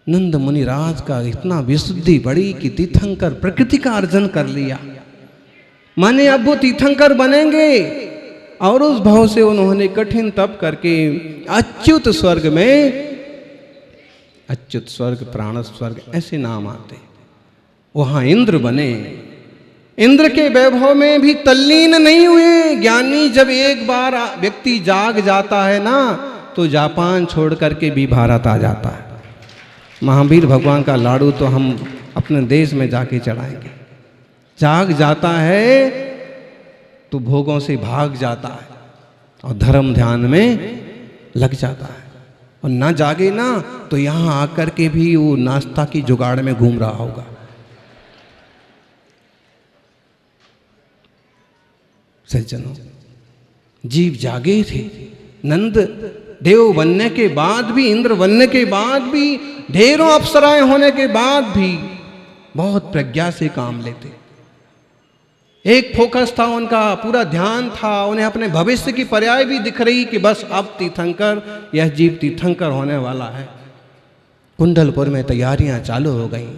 नंद मुनि राज का इतना विशुद्धि बढ़ी कि तीर्थंकर प्रकृति का अर्जन कर लिया। माने अब वो तीर्थंकर बनेंगे, और उस भाव से उन्होंने कठिन तप करके अच्युत स्वर्ग में, अच्युत स्वर्ग, प्राण स्वर्ग ऐसे नाम आते, वहां इंद्र बने। इंद्र के वैभव में भी तल्लीन नहीं हुए। ज्ञानी जब एक बार व्यक्ति जाग जाता है ना, तो जापान छोड़ करके भी भारत आ जाता है। महावीर भगवान का लाडू तो हम अपने देश में जाके चढ़ाएंगे। जाग जाता है तो भोगों से भाग जाता है और धर्म ध्यान में लग जाता है, और ना जागे ना तो यहाँ आकर के भी वो नाश्ता की जुगाड़ में घूम रहा होगा। सज्जनों, जीव जागे थे। नंद देव बनने के बाद भी, इंद्र बनने के बाद भी, ढेरों अप्सराएं होने के बाद भी बहुत प्रज्ञा से काम लेते। एक फोकस था उनका, पूरा ध्यान था। उन्हें अपने भविष्य की पर्याय भी दिख रही कि बस अब तीर्थंकर, यह जीव तीर्थंकर होने वाला है। कुंडलपुर में तैयारियां चालू हो गई।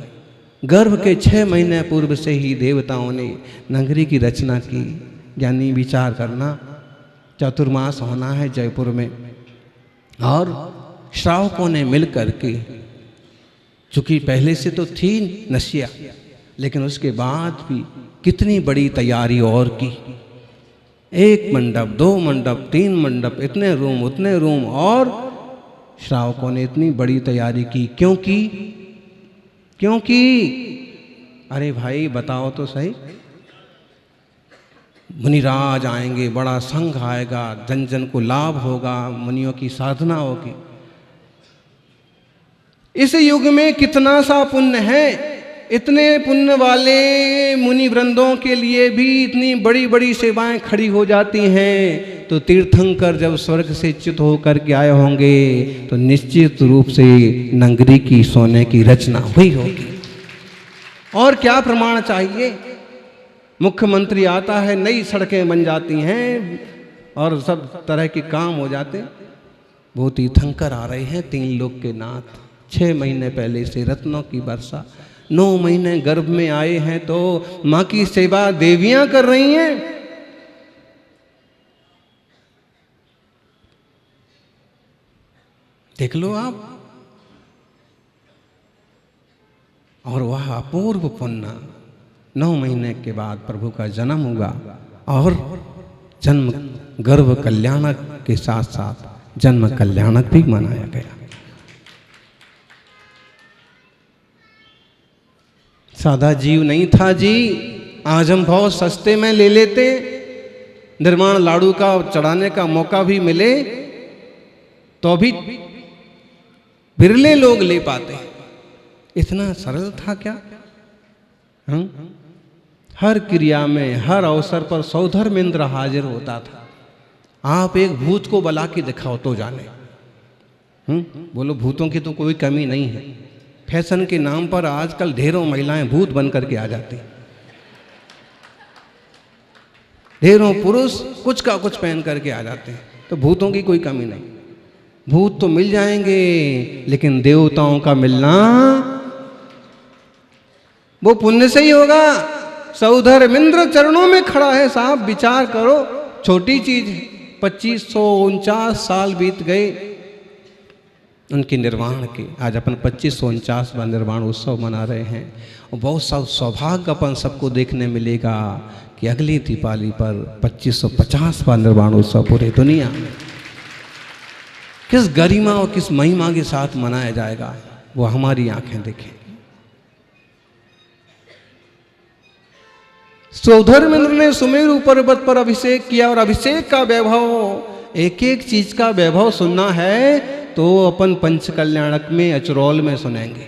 गर्भ के 6 महीने पूर्व से ही देवताओं ने नगरी की रचना की। ज्ञानी विचार करना, चतुर्मास होना है जयपुर में, और श्रावकों ने मिल करके, चूंकि पहले से तो थी नशिया, लेकिन उसके बाद भी कितनी बड़ी तैयारी और की। 1 मंडप, 2 मंडप, 3 मंडप, इतने रूम, उतने रूम, और श्रावकों ने इतनी बड़ी तैयारी की। क्योंकि अरे भाई बताओ तो सही, मुनिराज आएंगे, बड़ा संघ आएगा, जन जन को लाभ होगा, मुनियों की साधना होगी। इस युग में कितना सा पुण्य है। इतने पुण्य वाले मुनि वृंदों के लिए भी इतनी बड़ी बड़ी सेवाएं खड़ी हो जाती हैं। तो तीर्थंकर जब स्वर्ग से च्युत होकर के आए होंगे तो निश्चित रूप से नगरी की सोने की रचना हुई होगी। और क्या प्रमाण चाहिए? मुख्यमंत्री आता है, नई सड़कें बन जाती हैं और सब तरह के काम हो जाते हैं। वो तीर्थंकर आ रहे हैं, 3 लोक के नाथ। 6 महीने पहले से रत्नों की वर्षा, 9 महीने गर्भ में आए हैं तो माँ की सेवा देवियां कर रही हैं। देख लो आप। और वह अपूर्व पुण्य, 9 महीने के बाद प्रभु का जन्म हुआ, और जन्म गर्भ कल्याणक के साथ साथ जन्म कल्याणक भी मनाया गया। सादा जीव नहीं था जी। आज हम बहुत सस्ते में ले लेते, निर्माण लाडू का चढ़ाने का मौका भी मिले तो भी बिरले लोग ले पाते। इतना सरल था क्या? हर क्रिया में, हर अवसर पर सौधर्मेंद्र हाजिर होता था। आप एक भूत को बुला के दिखाओ तो जाने। बोलो, भूतों की तो कोई कमी नहीं है। फैशन के नाम पर आजकल ढेरों महिलाएं भूत बन करके आ जाती, ढेरों पुरुष कुछ का कुछ पहन करके आ जाते हैं। तो भूतों की कोई कमी नहीं। भूत तो मिल जाएंगे, लेकिन देवताओं का मिलना वो पुण्य से ही होगा। सौधर्मेंद्र चरणों में खड़ा है साहब, विचार करो। छोटी चीज है। 2549 साल बीत गए उनके निर्वाण के। आज अपन 2549वां निर्वाण उत्सव मना रहे हैं, और बहुत सा सौभाग्य अपन सबको देखने मिलेगा कि अगली दीपावली पर 2550वां निर्वाण उत्सव पूरे दुनिया में किस गरिमा और किस महिमा के साथ मनाया जाएगा, वो हमारी आंखें देखें। सौधर्मेंद्र ने सुमेरु पर्वत पर अभिषेक किया, और अभिषेक का वैभव, एक एक चीज का वैभव सुनना है तो अपन पंचकल्याणक में, अचरौल में सुनेंगे।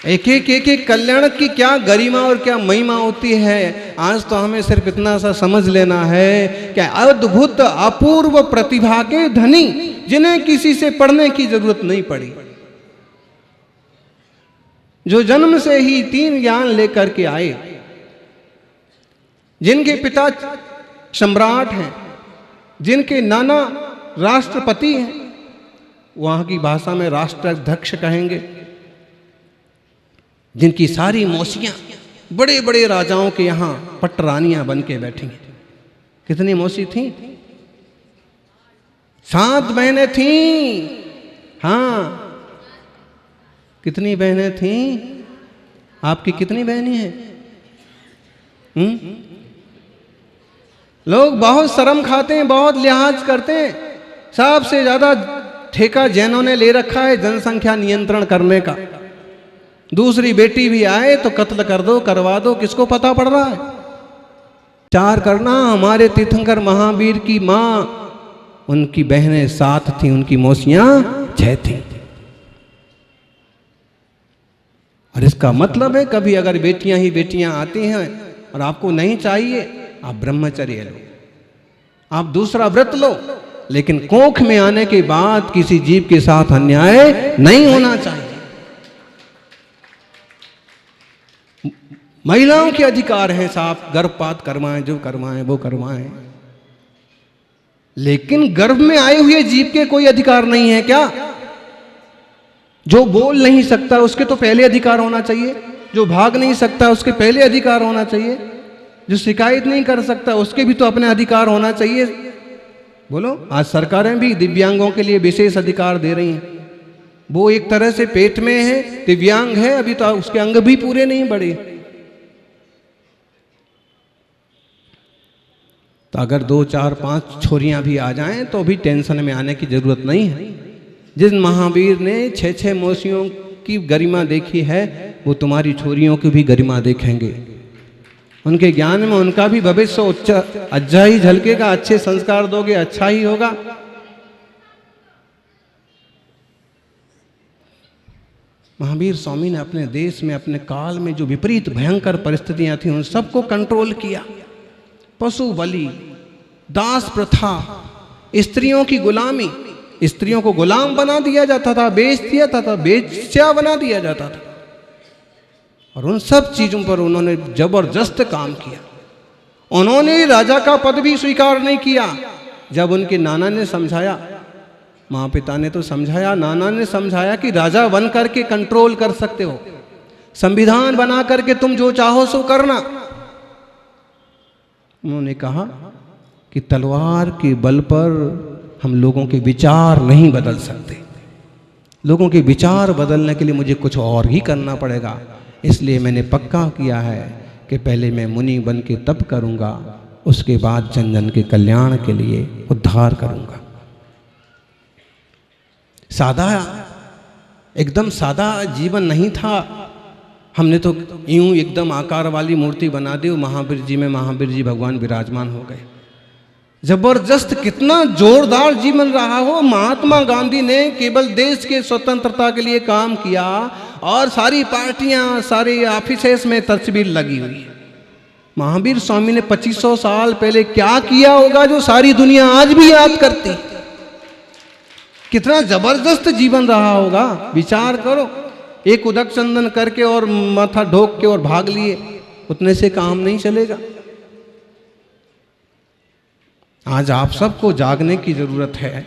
एक एक कल्याणक की क्या गरिमा और क्या महिमा होती है। आज तो हमें सिर्फ इतना सा समझ लेना है कि अद्भुत अपूर्व प्रतिभा के धनी, जिन्हें किसी से पढ़ने की जरूरत नहीं पड़ी, जो जन्म से ही 3 ज्ञान लेकर के आए, जिनके पिता सम्राट हैं, जिनके नाना राष्ट्रपति हैं, वहां की भाषा में राष्ट्राध्यक्ष कहेंगे, जिनकी सारी मौसियां बड़े बड़े राजाओं के यहां पटरानियां बन के बैठी हैं। कितनी मौसी थी? 7 बहनें थीं। हाँ, कितनी बहनें थीं? आपकी कितनी बहनें हैं? लोग बहुत शर्म खाते हैं, बहुत लिहाज करते हैं। सबसे ज्यादा ठेका जैनों ने ले रखा है जनसंख्या नियंत्रण करने का। दूसरी बेटी भी आए तो कत्ल कर दो, करवा दो, किसको पता पड़ रहा है? विचार करना, हमारे तीर्थंकर महावीर की मां, उनकी बहनें 7 थी, उनकी मौसियां 6 थी। और इसका मतलब है कभी अगर बेटियां ही बेटियां आती हैं और आपको नहीं चाहिए, आप ब्रह्मचर्य लो, आप दूसरा व्रत लो, लेकिन कोख में आने के बाद किसी जीव के साथ अन्याय नहीं होना चाहिए। महिलाओं के अधिकार हैं साहब, गर्भपात करवाएं, जो करवाएं वो करवाएं, लेकिन गर्भ में आए हुए जीव के कोई अधिकार नहीं है क्या? जो बोल नहीं सकता उसके तो पहले अधिकार होना चाहिए, जो भाग नहीं सकता उसके पहले अधिकार होना चाहिए, जो शिकायत नहीं कर सकता उसके भी तो अपने अधिकार होना चाहिए। बोलो, आज सरकारें भी दिव्यांगों के लिए विशेष अधिकार दे रही हैं। वो एक तरह से पेट में है, दिव्यांग है, अभी तो उसके अंग भी पूरे नहीं बढ़े। तो अगर 2, 4, 5 छोरियां भी आ जाएं तो भी टेंशन में आने की जरूरत नहीं है। जिस महावीर ने 6 मौसियों की गरिमा देखी है, वो तुम्हारी छोरियों की भी गरिमा देखेंगे। उनके ज्ञान में उनका भी भविष्य अच्छा ही झलकेगा। अच्छे संस्कार दोगे, अच्छा ही होगा। महावीर स्वामी ने अपने देश में, अपने काल में जो विपरीत भयंकर परिस्थितियां थी, उन सबको कंट्रोल किया। पशु बलि, दास प्रथा, स्त्रियों की गुलामी, स्त्रियों को गुलाम बना दिया जाता था, बेच दिया था, बेच्या बना दिया जाता था, और उन सब चीजों पर उन्होंने जबरदस्त काम किया। उन्होंने राजा का पद भी स्वीकार नहीं किया। जब उनके नाना ने समझाया, माँ पिता ने तो समझाया, नाना ने समझाया कि राजा बन करके कंट्रोल कर सकते हो, संविधान बना करके तुम जो चाहो सो करना। उन्होंने कहा कि तलवार के बल पर हम लोगों के विचार नहीं बदल सकते, लोगों के विचार बदलने के लिए मुझे कुछ और ही करना पड़ेगा। इसलिए मैंने पक्का किया है कि पहले मैं मुनि बन के तप करूंगा, उसके बाद जन जन के कल्याण के लिए उद्धार करूंगा। सादा, एकदम सादा जीवन नहीं था। हमने तो यूं एकदम आकार वाली मूर्ति बना दी, महावीर जी में महावीर जी भगवान विराजमान हो गए। जबरदस्त, कितना जोरदार जीवन रहा हो। महात्मा गांधी ने केवल देश के स्वतंत्रता के लिए काम किया, और सारी पार्टियां, सारे ऑफिसेस में तस्वीर लगी हुई है। महावीर स्वामी ने 2500 साल पहले क्या किया होगा जो सारी दुनिया आज भी याद करती? कितना जबरदस्त जीवन रहा होगा, विचार करो। एक उदक चंदन करके और माथा ढोक के और भाग लिए, उतने से काम नहीं चलेगा। आज आप सबको जागने की जरूरत है।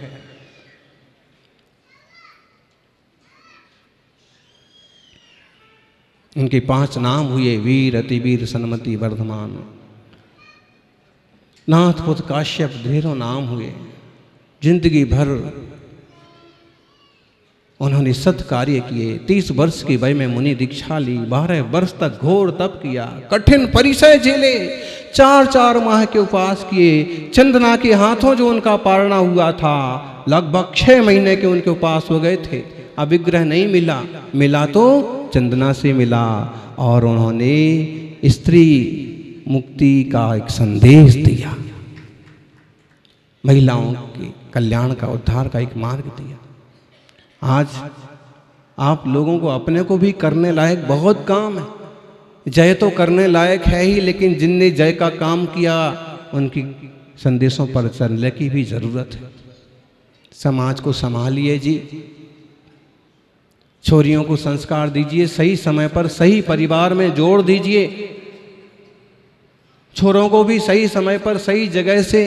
इनके 5 नाम हुए, वीर, अतिवीर, सन्मति, वर्धमान। नाथ, पुत्र, काश्यप, ढेरों नाम हुए। जिंदगी भर उन्होंने सत कार्य किए। 30 वर्ष की वय में मुनि दीक्षा ली, 12 वर्ष तक घोर तप किया, कठिन परिचय झेले, 4 माह के उपवास किए। चंदना के हाथों जो उनका पारणा हुआ था, लगभग 6 महीने के उनके उपवास हो गए थे। अब विग्रह नहीं मिला, मिला तो चंदना से मिला, और उन्होंने स्त्री मुक्ति का एक संदेश दिया, महिलाओं के कल्याण का, उद्धार का एक मार्ग दिया। आज आप लोगों को अपने को भी करने लायक बहुत काम है। जय तो करने लायक है ही, लेकिन जिनने जय का काम किया उनकी संदेशों पर चलने की भी जरूरत है। समाज को संभालिए जी, छोरियों को संस्कार दीजिए, सही समय पर सही परिवार में जोड़ दीजिए। छोरों को भी सही समय पर सही जगह से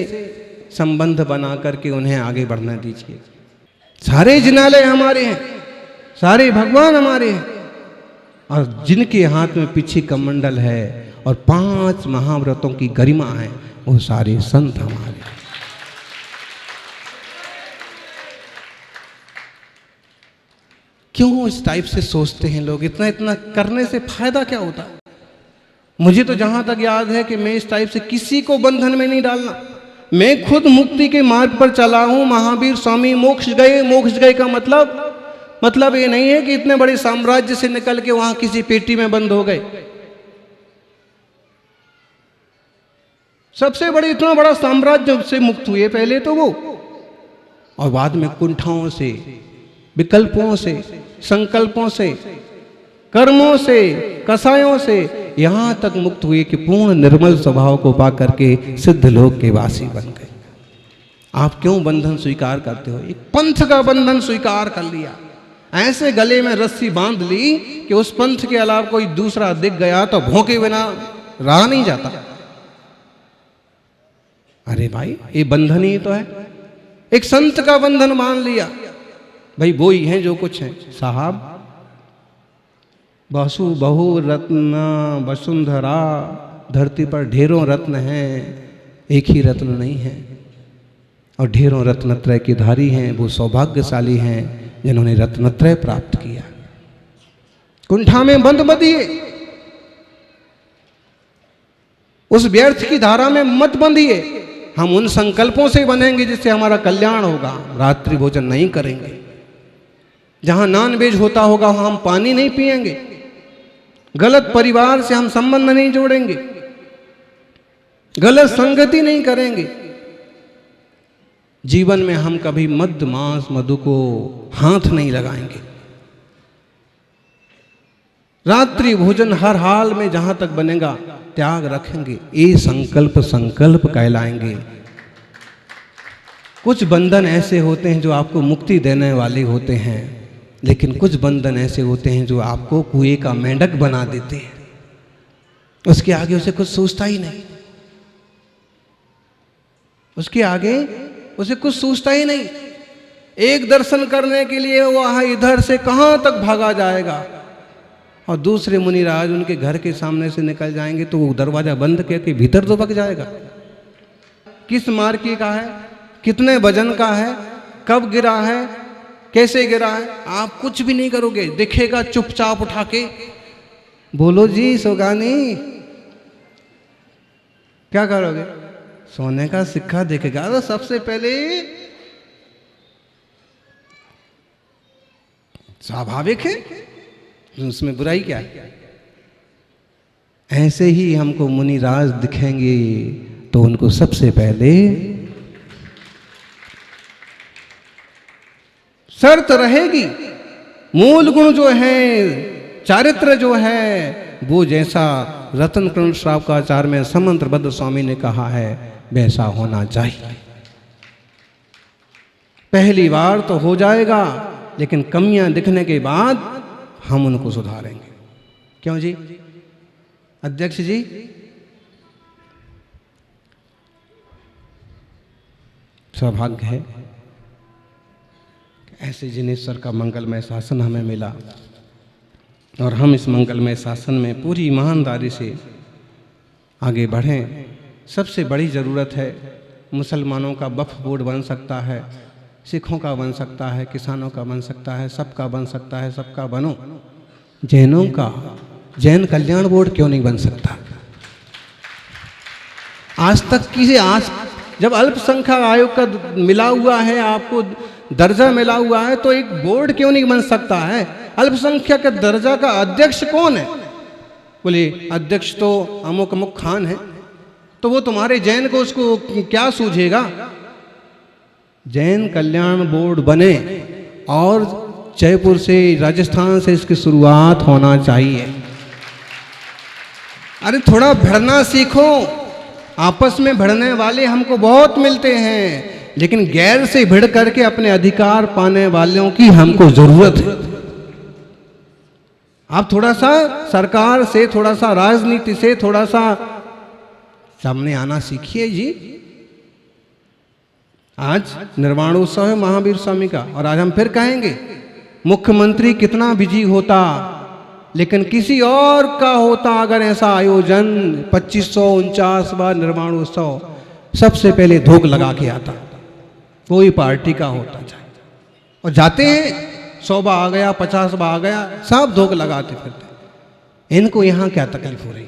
संबंध बना करके उन्हें आगे बढ़ना दीजिए। सारे जिनालय हमारे हैं, सारे भगवान हमारे हैं, और जिनके हाथ में पिछी कमंडल है और 5 महाव्रतों की गरिमा है, वो सारे संत हमारे। क्यों इस टाइप से सोचते हैं लोग? इतना इतना करने से फायदा क्या होता? मुझे तो जहां तक याद है कि मैं इस टाइप से किसी को बंधन में नहीं डालना। मैं खुद मुक्ति के मार्ग पर चला हूं। महावीर स्वामी मोक्ष गए। मोक्ष गए का मतलब ये नहीं है कि इतने बड़े साम्राज्य से निकल के वहां किसी पेटी में बंद हो गए। सबसे बड़े इतना बड़ा साम्राज्य से मुक्त हुए पहले तो वो, और बाद में कुंठाओं से, विकल्पों से, संकल्पों से, कर्मों से, कसायों से यहां तक मुक्त हुए कि पूर्ण निर्मल स्वभाव को पा करके सिद्ध लोक के वासी बन गए। आप क्यों बंधन स्वीकार करते हो? एक पंथ का बंधन स्वीकार कर लिया, ऐसे गले में रस्सी बांध ली कि उस पंथ के अलावा कोई दूसरा दिख गया तो भौंके बिना रहा नहीं जाता। अरे भाई, ये बंधन ही तो है। एक संत का बंधन मान लिया, भाई वो ही है जो कुछ है। साहब, वसु बहु रत्न वसुंधरा, धरती पर ढेरों रत्न हैं, एक ही रत्न नहीं है। और ढेरों रत्नत्रय के धारी हैं, वो सौभाग्यशाली हैं जिन्होंने रत्नत्रय प्राप्त किया। कुंठा में बंद मत दिए, उस व्यर्थ की धारा में मत बंधिए। हम उन संकल्पों से बनेंगे जिससे हमारा कल्याण होगा। रात्रि भोजन नहीं करेंगे, जहां नॉनवेज होता होगा वहां हम पानी नहीं पिएंगे, गलत परिवार से हम संबंध नहीं जोड़ेंगे, गलत संगति नहीं करेंगे। जीवन में हम कभी मद्य मांस मधु को हाथ नहीं लगाएंगे। रात्रि भोजन हर हाल में जहां तक बनेगा त्याग रखेंगे। ये संकल्प कहलाएंगे। कुछ बंधन ऐसे होते हैं जो आपको मुक्ति देने वाले होते हैं, लेकिन कुछ बंधन ऐसे होते हैं जो आपको कुएं का मेंढक बना देते हैं। उसके आगे उसे कुछ सोचता ही नहीं, उसके आगे उसे कुछ सोचता ही नहीं। एक दर्शन करने के लिए वह इधर से कहां तक भागा जाएगा, और दूसरे मुनिराज उनके घर के सामने से निकल जाएंगे तो वो दरवाजा बंद करके भीतर तो भाग जाएगा। किस मार्के का है, कितने वजन का है, कब गिरा है, कैसे गिरा है, आप कुछ भी नहीं करोगे। दिखेगा चुपचाप उठा के, बोलो जी सोगानी, क्या करोगे? सोने का सिक्का दिखेगा तो सबसे पहले स्वाभाविक है, उसमें बुराई क्या है? ऐसे ही हमको मुनिराज दिखेंगे तो उनको सबसे पहले शर्त रहेगी, मूल गुण जो है, चारित्र जो है, वो जैसा रतन कर्ण श्रावकाचार्य में समंत्रबद्ध स्वामी ने कहा है वैसा होना चाहिए। पहली बार तो हो जाएगा, लेकिन कमियां दिखने के बाद हम उनको सुधारेंगे। क्यों जी अध्यक्ष जी? सौभाग्य है ऐसे जिनेश्वर का मंगलमय शासन हमें मिला, और हम इस मंगलमय शासन में पूरी ईमानदारी से आगे बढ़ें। सबसे बड़ी ज़रूरत है, मुसलमानों का वक्फ बोर्ड बन सकता है, सिखों का बन सकता है, किसानों का बन सकता है, सबका बन सकता है, सबका बनो। जैनों का जैन कल्याण बोर्ड क्यों नहीं बन सकता? आज तक जब अल्पसंख्यक आयोग का मिला हुआ है, आपको दर्जा मिला हुआ है, तो एक बोर्ड क्यों नहीं बन सकता है? अल्पसंख्यक दर्जा का अध्यक्ष कौन है? बोले अध्यक्ष तो अमुक अमुक खान है। तो वो तुम्हारे जैन को उसको क्या सूझेगा? जैन कल्याण बोर्ड बने, और जयपुर से, राजस्थान से इसकी शुरुआत होना चाहिए। अरे थोड़ा भिड़ना सीखो। आपस में भिड़ने वाले हमको बहुत मिलते हैं, लेकिन गैर से भिड़ करके अपने अधिकार पाने वालों की हमको जरूरत है। आप थोड़ा सा सरकार से, थोड़ा सा राजनीति से, थोड़ा सा सामने आना सीखिए जी। आज निर्वाणोत्सव है महावीर स्वामी का, और आज हम फिर कहेंगे मुख्यमंत्री कितना बिजी होता, लेकिन किसी और का होता अगर ऐसा आयोजन 2549वां निर्वाणोत्सव, सबसे पहले धूप लगा के आता, कोई पार्टी का होता जाए। और जाते हैं 100 आ गया, 50 आ गया, सब धूप लगाते फिरते। इनको यहां क्या तकलीफ हो रही?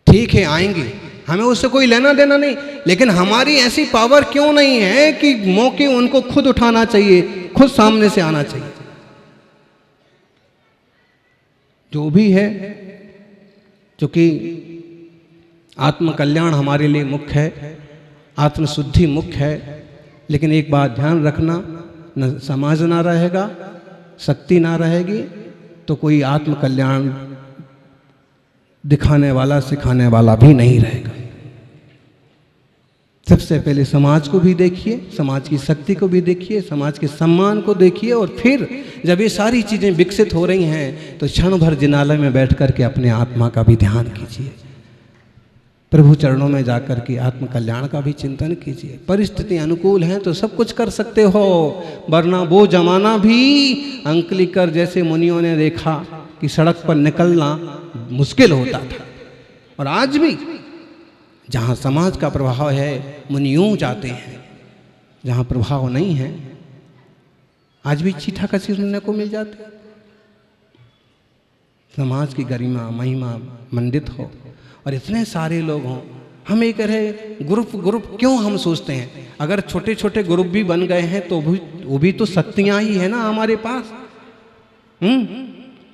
ठीक है आएंगे, हमें उससे कोई लेना देना नहीं, लेकिन हमारी ऐसी पावर क्यों नहीं है कि मौके उनको खुद उठाना चाहिए, खुद सामने से आना चाहिए। जो भी है, क्योंकि आत्म कल्याण हमारे लिए मुख्य है, आत्मशुद्धि मुख्य है। लेकिन एक बात ध्यान रखना, न समाज ना रहेगा, शक्ति ना रहेगी, तो कोई आत्म कल्याण दिखाने वाला सिखाने वाला भी नहीं रहेगा। सबसे पहले समाज को भी देखिए, समाज की शक्ति को भी देखिए, समाज के सम्मान को देखिए, और फिर जब ये सारी चीज़ें विकसित हो रही हैं तो क्षण भर जिनालय में बैठ कर के अपने आत्मा का भी ध्यान कीजिए, प्रभु चरणों में जाकर के आत्म कल्याण का भी चिंतन कीजिए। परिस्थिति अनुकूल हैं तो सब कुछ कर सकते हो, वरना वो जमाना भी अंकलिकर जैसे मुनियों ने देखा कि सड़क पर निकलना मुश्किल होता था। और आज भी जहाँ समाज का प्रभाव है मुनियों जाते हैं, जहाँ प्रभाव नहीं है आज भी चीठा कसी सुनने को मिल जाते। समाज की गरिमा महिमा मंडित हो और इतने सारे लोग हों। हम ये कह रहे ग्रुप क्यों हम सोचते हैं? अगर छोटे छोटे ग्रुप भी बन गए हैं तो वो भी तो शक्तियाँ ही है ना हमारे पास।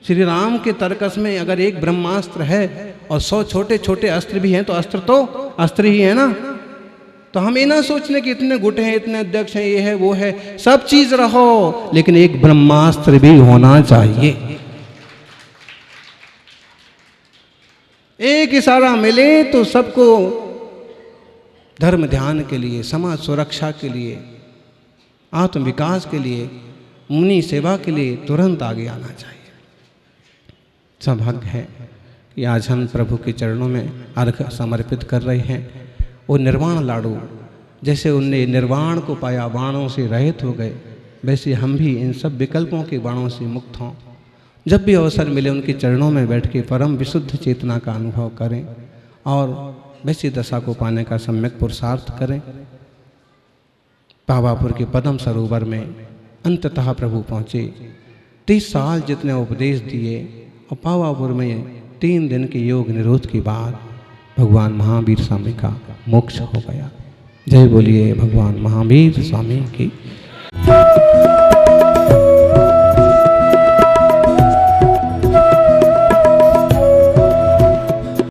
श्री राम के तर्कस में अगर एक ब्रह्मास्त्र है और 100 छोटे छोटे अस्त्र भी हैं तो अस्त्र तो अस्त्र ही है ना। तो हम ये ना सोचने कि इतने गुट हैं, इतने अध्यक्ष हैं, ये है वो है, सब चीज रहो, लेकिन एक ब्रह्मास्त्र भी होना चाहिए। एक इशारा मिले तो सबको धर्म ध्यान के लिए, समाज सुरक्षा के लिए, आत्म विकास के लिए, मुनि सेवा के लिए तुरंत आगे आना चाहिए। सौभाग्य है कि आज हम प्रभु के चरणों में अर्घ्य समर्पित कर रहे हैं। वो निर्वाण लाडू, जैसे उनने निर्वाण को पाया, बाणों से रहित हो गए, वैसे हम भी इन सब विकल्पों के बाणों से मुक्त हों। जब भी अवसर मिले उनके चरणों में बैठ के परम विशुद्ध चेतना का अनुभव करें और वैसी दशा को पाने का सम्यक पुरुषार्थ करें। पावापुर के पद्म सरोवर में अंततः प्रभु पहुँचे। 30 साल जितने उपदेश दिए और पावापुर में 3 दिन के योग निरोध के बाद भगवान महावीर स्वामी का मोक्ष हो गया। जय बोलिए भगवान महावीर स्वामी की।